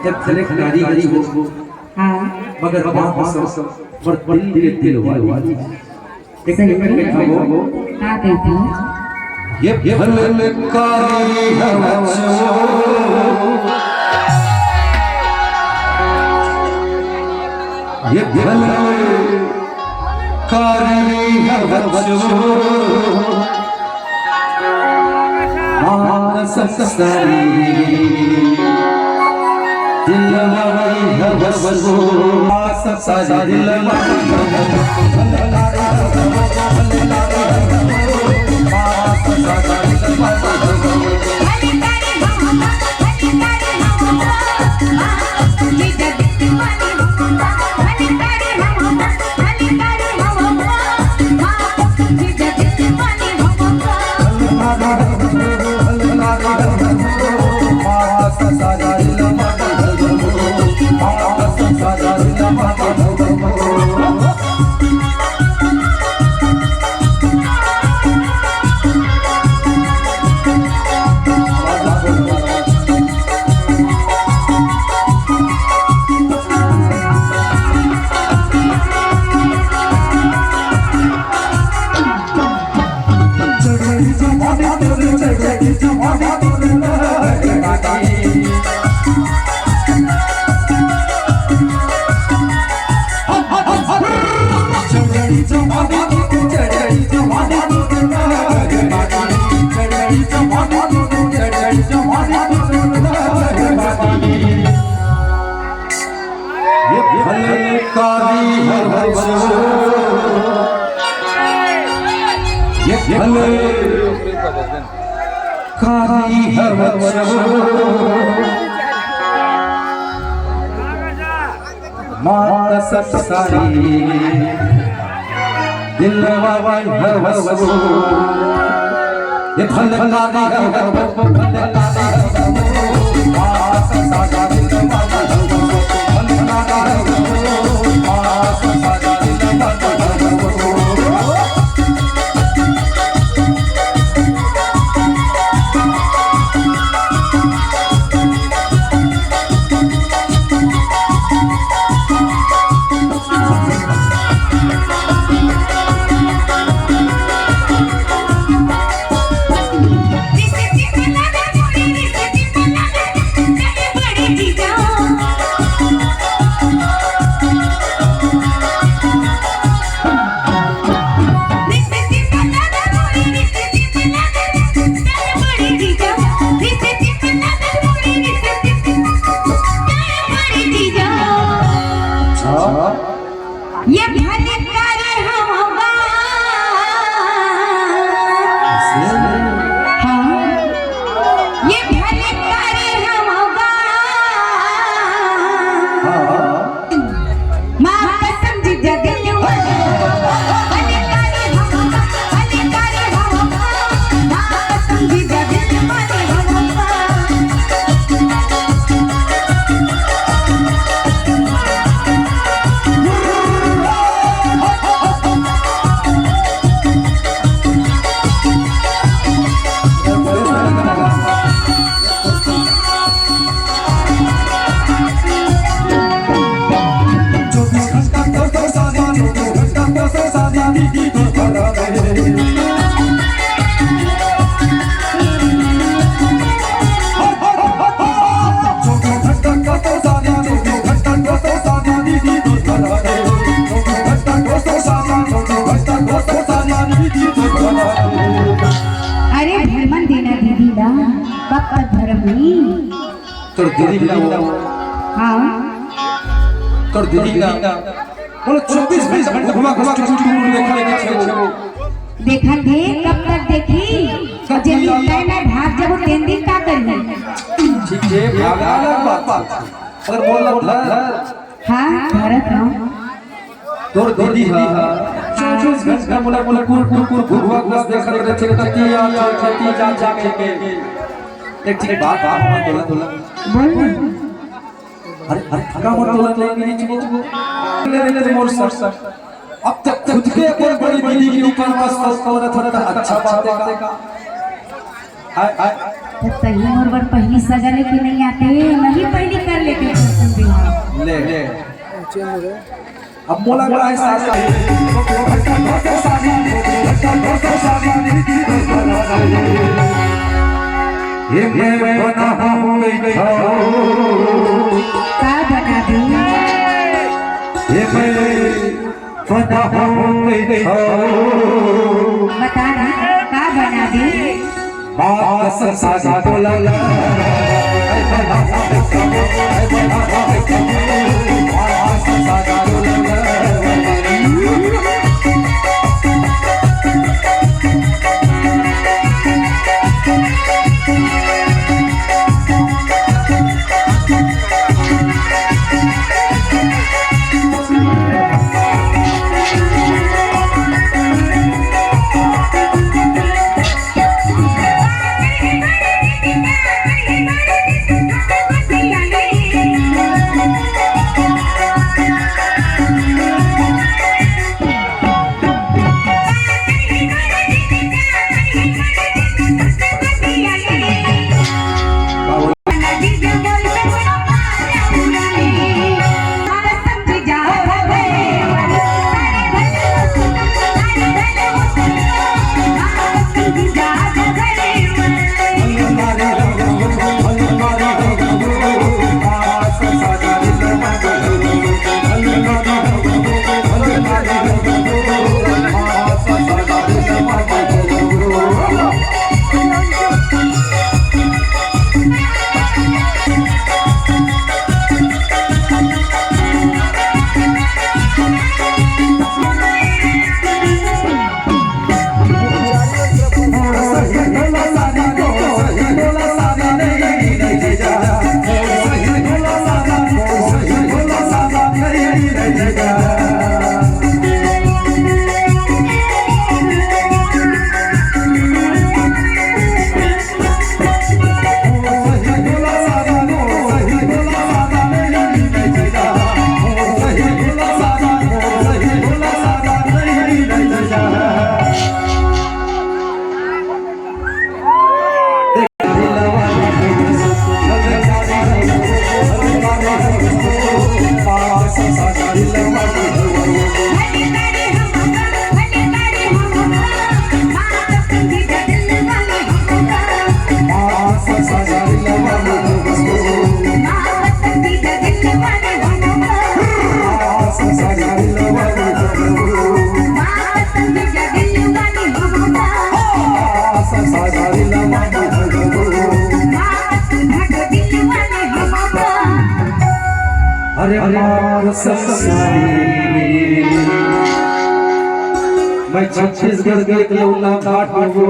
जब चले खिलाड़ी हरी हो हाँ मगर वहाँ पर दिल वाली एक मिनट वो हाँ कहती ये फलकारी हवसो ये फलकारी हवसो मानस ससरी दिलवाई हवसो मानस ससरी दिलवाई मानस ससरी दिलवाई हवसो ये फलकारी अरे धर्मन देना दीदी ला पक्का धर्मी तोर दीदी ला हाँ तोर दीदी ला बोलो 24 घंटे घुमा घुमा के देखा थे कब तक देखी जब निकले ना भाग जब तीन दिन का करनी ठीक है भागा बात अगर बोलना धर हाँ भारत ना तोर दीदी हा 24 घंटा बोला कुर घुमा घुमा देखा रहते कती जा के एक ठीक बात बोला बोल अरे थका मत ले मेरी मोर सर अब तक खुद के कोई बड़ी दीदी के ऊपर मस्त थोड़ा अच्छा बात का तब तक मोर पहली सजा लेके नहीं आते नहीं पहली कर लेते अब मोला गला सासा ये मैं बना हूँ का बना दी ये मैं बना हूँ बता दी का बना दी बात सासा बोला मैं छत्तीसगढ़ के लौला घाट हो